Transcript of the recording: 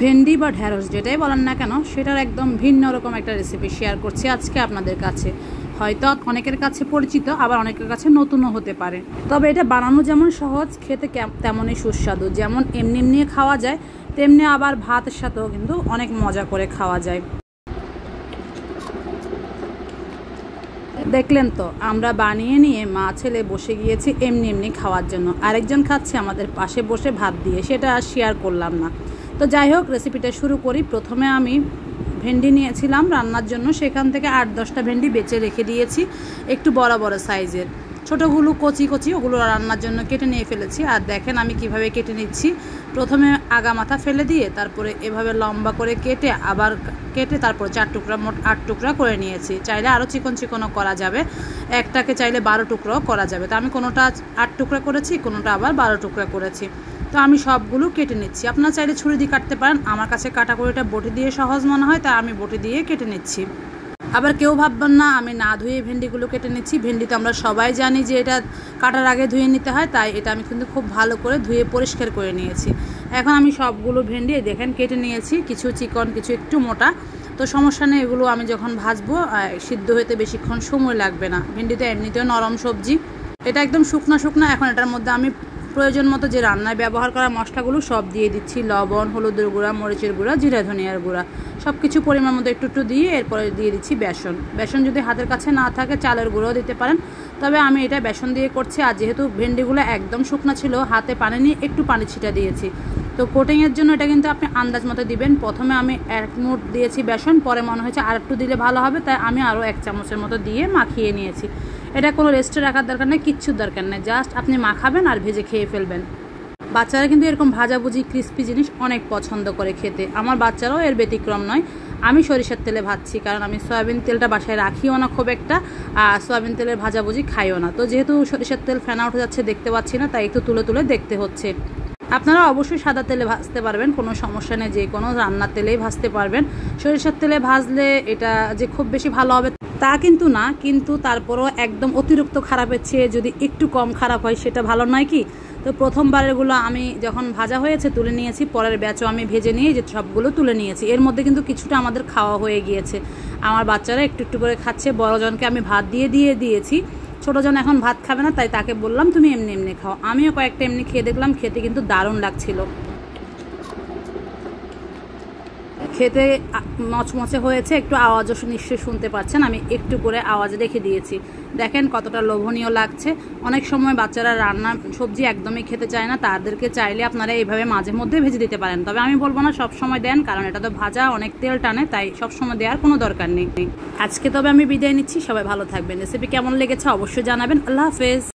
ভেন্ডি বা ঢেঁড়স যেটাই বলেন না কেন সেটার একদম ভিন্ন রকম একটা রেসিপি শেয়ার করছি আজকে আপনাদের কাছে। হয়তো অনেকের কাছে পরিচিত, আবার অনেকের কাছে নতুনও হতে পারে। তবে এটা বানানো যেমন সহজ, খেতে তেমনই সুস্বাদু। যেমন এমনি এমনি খাওয়া যায়, তেমনি আবার ভাতের সাথেও কিন্তু অনেক মজা করে খাওয়া যায়। দেখলেন তো, আমরা বানিয়ে নিয়ে মা ছেলে বসে গিয়েছি এমনি এমনি খাওয়ার জন্য। আরেকজন খাচ্ছে আমাদের পাশে বসে ভাত দিয়ে, সেটা আর শেয়ার করলাম না। তো যাই হোক, রেসিপিটা শুরু করি। প্রথমে আমি ভেন্ডি নিয়েছিলাম রান্নার জন্য, সেখান থেকে 8-10টা ভেন্ডি বেছে রেখে দিয়েছি, একটু বড় বড় সাইজের। ছোটোগুলো কচি কচি, ওগুলো রান্নার জন্য কেটে নিয়ে ফেলেছি। আর দেখেন আমি কিভাবে কেটে নিচ্ছি। প্রথমে আগা মাথা ফেলে দিয়ে তারপরে এভাবে লম্বা করে কেটে আবার কেটে তারপরে 4 টুকরা, মোট 8 টুকরা করে নিয়েছি। চাইলে আরও চিকন চিকনও করা যাবে, একটাকে চাইলে 12 টুকরাও করা যাবে। তো আমি কোনোটা 8 টুকরা করেছি, কোনোটা আবার 12 টুকরা করেছি। তো আমি সবগুলো কেটে নিচ্ছি। আপনারা চাইলে ছুরি দিয়ে কাটতে পারেন, আমার কাছে কাটাকুটিটা বটি দিয়ে সহজ মনে হয়, তাই আমি বটি দিয়ে কেটে নিচ্ছি। আবার কেউ ভাববেন না আমি না ধুয়ে ভেন্ডিগুলো কেটে নিচ্ছি। ভেন্ডি তো আমরা সবাই জানি যে এটা কাটার আগে ধুয়ে নিতে হয়, তাই এটা আমি কিন্তু খুব ভালো করে ধুয়ে পরিষ্কার করে নিয়েছি। এখন আমি সবগুলো ভেন্ডি দেখেন কেটে নিয়েছি, কিছু চিকন কিছু একটু মোটা। তো সমস্যা নেই, এগুলো আমি যখন ভাজবো সিদ্ধ হতে বেশিক্ষণ সময় লাগবে না। ভেন্ডি তো এমনিতেও নরম সবজি, এটা একদম শুকনা শুকনা। এখন এটার মধ্যে আমি প্রয়োজন মতো যে রান্নায় ব্যবহার করা মশলাগুলো সব দিয়ে দিচ্ছি। লবণ, হলুদের গুঁড়া, মরিচের গুঁড়া, জিরা ধনিয়ার গুঁড়া, সব কিছু পরিমাণ মতো একটু একটু দিয়ে এরপরে দিয়ে দিচ্ছি বেসন। বেসন যদি হাতের কাছে না থাকে চালের গুঁড়োও দিতে পারেন, তবে আমি এটা বেসন দিয়ে করছি। আর যেহেতু ভেন্ডিগুলো একদম শুকনো ছিল, হাতে পানি নিয়ে একটু পানি ছিটা দিয়েছি। তো কোটিংয়ের জন্য এটা কিন্তু আপনি আন্দাজ মতো দিবেন। প্রথমে আমি 1 মুঠ দিয়েছি বেসন, পরে মনে হয়েছে আর একটু দিলে ভালো হবে, তাই আমি আরও 1 চামচের মতো দিয়ে মাখিয়ে নিয়েছি। এটা কোনো রেস্টে রাখার দরকার নেই, কিচ্ছুর দরকার নেই, জাস্ট আপনি মাখাবেন আর ভেজে খেয়ে ফেলবেন। বাচ্চারা কিন্তু এরকম ভাজাভুজি ক্রিস্পি জিনিস অনেক পছন্দ করে খেতে, আমার বাচ্চারাও এর ব্যতিক্রম নয়। আমি সরিষার তেলে ভাজছি, কারণ আমি সয়াবিন তেলটা বাসায় রাখিও না খুব একটা, আর সয়াবিন তেলের ভাজাভুজি খাইও না। তো যেহেতু সরিষার তেল ফেনা উঠে যাচ্ছে, দেখতে পাচ্ছি না, তাই একটু তুলে তুলে দেখতে হচ্ছে। আপনারা অবশ্যই সাদা তেলে ভাজতে পারবেন, কোনো সমস্যা নেই, যে কোনো রান্নার তেলেই ভাজতে পারবেন। সরিষার তেলে ভাজলে এটা যে খুব বেশি ভালো হবে তা কিন্তু না, কিন্তু তারপরও একদম অতিরিক্ত খারাপের চেয়ে যদি একটু কম খারাপ হয় সেটা ভালো নয় কি? তো প্রথমবারেরগুলো আমি যখন ভাজা হয়েছে তুলে নিয়েছি, পরের ব্যাচও আমি ভেজে নিয়ে যে সবগুলো তুলে নিয়েছি। এর মধ্যে কিন্তু কিছুটা আমাদের খাওয়া হয়ে গিয়েছে, আমার বাচ্চারা একটু একটু করে খাচ্ছে। বড়জনকে আমি ভাত দিয়েছি, ছোটোজন এখন ভাত খাবে না, তাই তাকে বললাম তুমি এমনি এমনি খাও। আমিও কয়েকটা এমনি খেয়ে দেখলাম, খেতে কিন্তু দারুণ লাগছিল। খেতে মচমচে হয়েছে, একটু আওয়াজও নিশ্চয়ই শুনতে পাচ্ছেন, আমি একটু করে আওয়াজ রেখে দিয়েছি। দেখেন কতটা লোভনীয় লাগছে। অনেক সময় বাচ্চারা রান্না সবজি একদমই খেতে চায় না, তাদেরকে চাইলে আপনারা এইভাবে মাঝে মধ্যে ভেজে দিতে পারেন। তবে আমি বলবো না সব সময় দেন, কারণ এটা তো ভাজা অনেক তেল টানে, তাই সব সময় দেওয়ার কোনো দরকার নেই। আজকে তবে আমি বিদায় নিচ্ছি, সবাই ভালো থাকবেন। রেসিপি কেমন লেগেছে অবশ্যই জানাবেন। আল্লাহ হাফেজ।